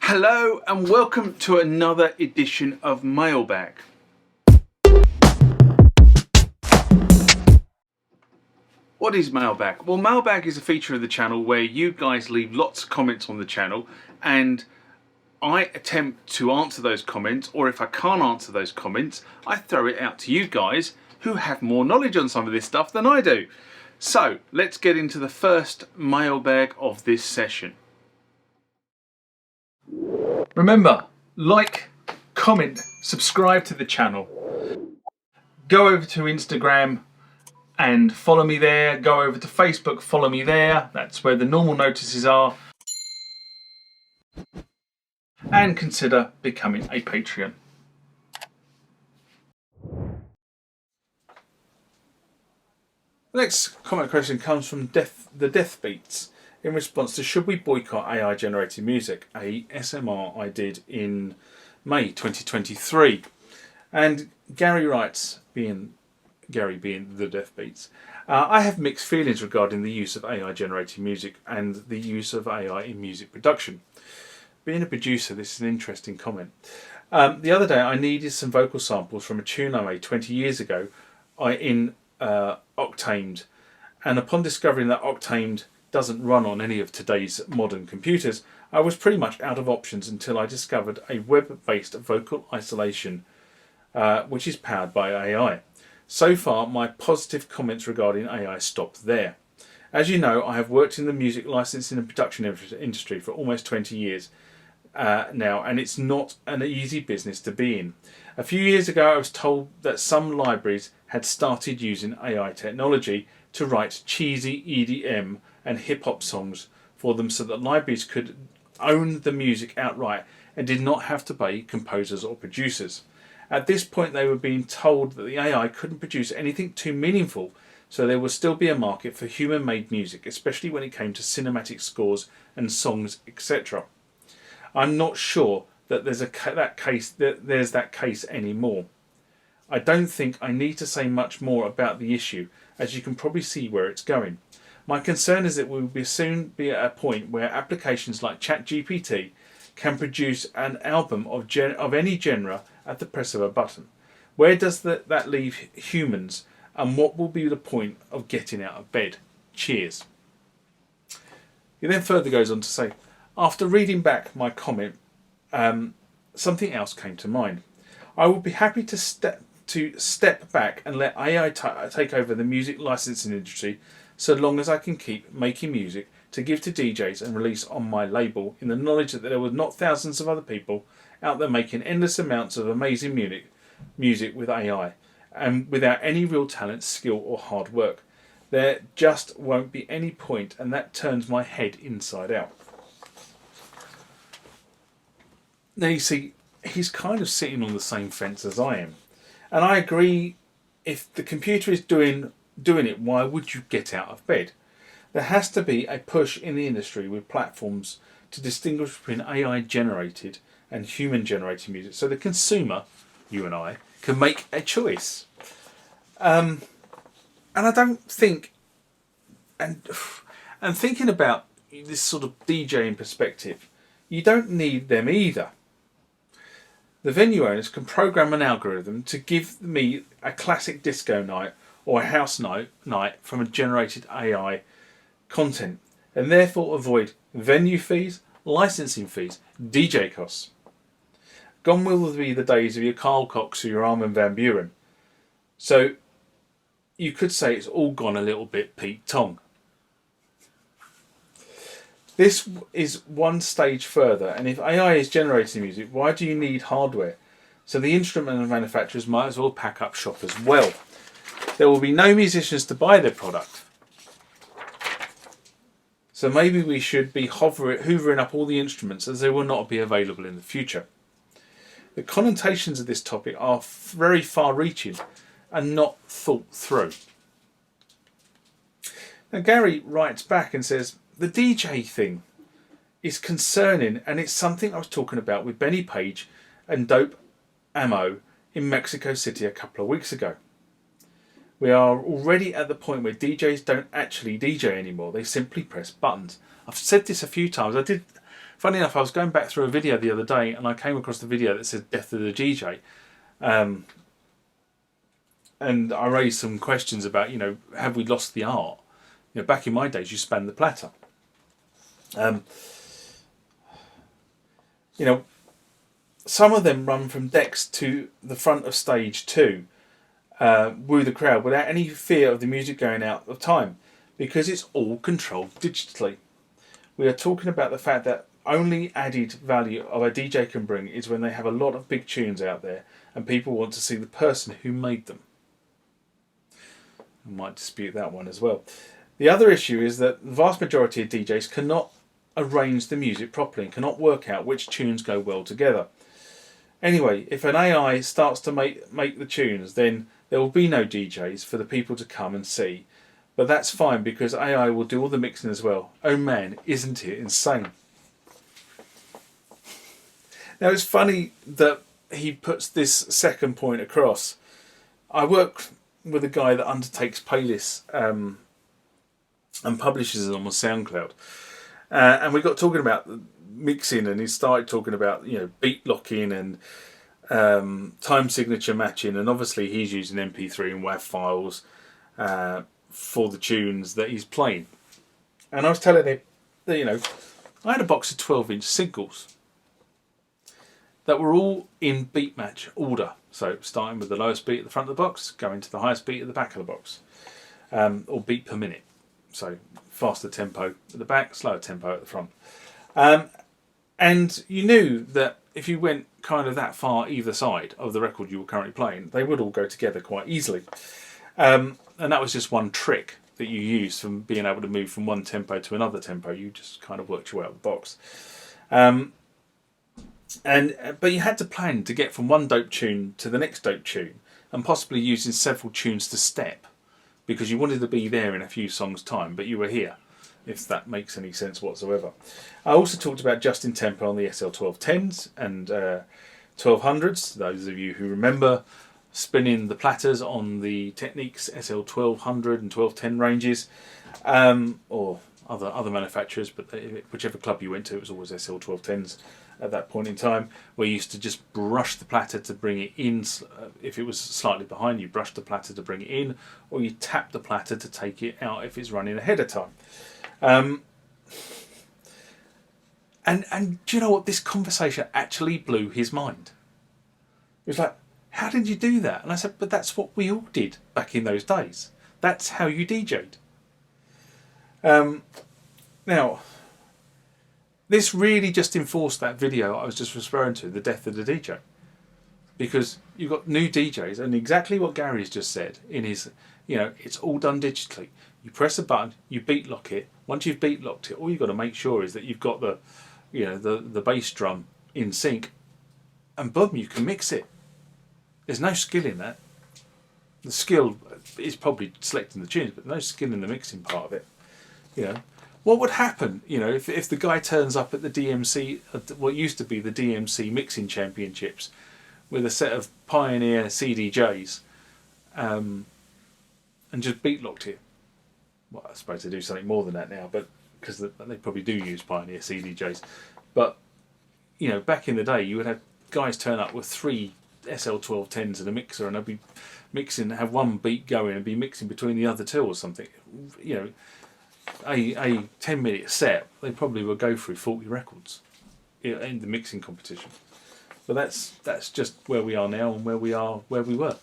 Hello and welcome to another edition of Mailbag. What is Mailbag? Well, Mailbag is a feature of the channel where you guys leave lots of comments on the channel and I attempt to answer those comments, or if I can't answer those comments, I throw it out to you guys who have more knowledge on some of this stuff than I do. So let's get into the first mailbag of this session. Remember, like, comment, subscribe to the channel. Go over to Instagram and follow me there. Go over to Facebook, follow me there. That's where the normal notices are. And consider becoming a Patreon. The next comment question comes from the Death Beats in response to should we boycott AI generated music, a SMR I did in May 2023. And Gary writes, Gary being the Death Beats, I have mixed feelings regarding the use of AI generated music and the use of AI in music production. Being a producer, this is an interesting comment. The other day I needed some vocal samples from a tune I made 20 years ago in Octamed, and upon discovering that Octamed doesn't run on any of today's modern computers, I was pretty much out of options until I discovered a web-based vocal isolation which is powered by AI. So far my positive comments regarding AI stopped there. As you know, I have worked in the music licensing and production industry for almost 20 years now, and it's not an easy business to be in. A few years ago I was told that some libraries had started using AI technology to write cheesy EDM and hip-hop songs for them so that libraries could own the music outright and did not have to pay composers or producers. At this point they were being told that the AI couldn't produce anything too meaningful, so there would still be a market for human-made music, especially when it came to cinematic scores and songs, etc. I'm not sure that there's that case anymore. I don't think I need to say much more about the issue, as you can probably see where it's going. My concern is that we will soon be at a point where applications like ChatGPT can produce an album of any genre at the press of a button. Where does that leave humans, and what will be the point of getting out of bed? Cheers. He then further goes on to say, after reading back my comment, something else came to mind. I would be happy to step back and let AI take over the music licensing industry, so long as I can keep making music to give to DJs and release on my label, in the knowledge that there were not thousands of other people out there making endless amounts of amazing music with AI, and without any real talent, skill or hard work. There just won't be any point, and that turns my head inside out. Now you see, he's kind of sitting on the same fence as I am. And I agree, if the computer is doing it, why would you get out of bed? There has to be a push in the industry with platforms to distinguish between AI generated and human generated music, so the consumer, you and I, can make a choice. And I don't think, and thinking about this sort of DJing perspective, you don't need them either. The venue owners can program an algorithm to give me a classic disco night or a house night from a generated AI content, and therefore avoid venue fees, licensing fees, DJ costs. Gone will be the days of your Carl Cox or your Armin van Buuren. So you could say it's all gone a little bit Pete Tong. This is one stage further, and if AI is generating music, why do you need hardware? So the instrument manufacturers might as well pack up shop as well. There will be no musicians to buy their product. So maybe we should be hoovering up all the instruments, as they will not be available in the future. The connotations of this topic are very far-reaching and not thought through. Now Gary writes back and says, the DJ thing is concerning, and it's something I was talking about with Benny Page and Dope Ammo in Mexico City a couple of weeks ago. We are already at the point where DJs don't actually DJ anymore. They simply press buttons. I've said this a few times. I did Funny enough, I was going back through a video the other day and I came across the video that said "Death of the DJ," and I raised some questions about, have we lost the art? Back in my days, you span the platter. Some of them run from decks to the front of stage 2, woo the crowd without any fear of the music going out of time, because it's all controlled digitally. We are talking about the fact that only added value of a DJ can bring is when they have a lot of big tunes out there and people want to see the person who made them. I might dispute that one as well. The other issue is that the vast majority of DJs cannot arrange the music properly and cannot work out which tunes go well together. Anyway, if an AI starts to make the tunes, then there will be no DJs for the people to come and see. But that's fine, because AI will do all the mixing as well. Oh man, isn't it insane? Now it's funny that he puts this second point across. I work with a guy that undertakes playlists and publishes them on SoundCloud. And we got talking about mixing, and he started talking about beat locking and time signature matching, and obviously he's using MP3 and WAV files for the tunes that he's playing. And I was telling him that I had a box of 12-inch singles that were all in beat match order. So starting with the lowest beat at the front of the box, going to the highest beat at the back of the box, or beat per minute. So faster tempo at the back, slower tempo at the front. And you knew that if you went kind of that far either side of the record you were currently playing, they would all go together quite easily. And that was just one trick that you used from being able to move from one tempo to another tempo. You just kind of worked your way out of the box. But you had to plan to get from one dope tune to the next dope tune, and possibly using several tunes to step, because you wanted to be there in a few songs' time, but you were here, if that makes any sense whatsoever. I also talked about just in tempo on the SL1210s and 1200s. Those of you who remember spinning the platters on the Technics SL1200 and 1210 ranges, or other manufacturers, but whichever club you went to, it was always SL1210s at that point in time, where you used to just brush the platter to bring it in. If it was slightly behind, you brush the platter to bring it in, or you tap the platter to take it out if it's running ahead of time. And do you know what? This conversation actually blew his mind. It was like, how did you do that? And I said, but that's what we all did back in those days. That's how you DJ'd. Now, this really just enforced that video I was just referring to, the death of the DJ. Because you've got new DJs, and exactly what Gary's just said in his, it's all done digitally. You press a button, you beat lock it. Once you've beat locked it, all you've got to make sure is that you've got the bass drum in sync, and boom, you can mix it. There's no skill in that. The skill is probably selecting the tunes, but no skill in the mixing part of it. What would happen, if the guy turns up at the DMC, what used to be the DMC Mixing Championships, with a set of Pioneer CDJs, and just beat locked it? Well, I suppose they do something more than that now, but because they probably do use Pioneer CDJs. But back in the day, you would have guys turn up with 3 SL1210s and a mixer, and they'd be mixing, have one beat going, and be mixing between the other two or something. A 10-minute set, they probably would go through 40 records in the mixing competition. But that's just where we are now and where we were.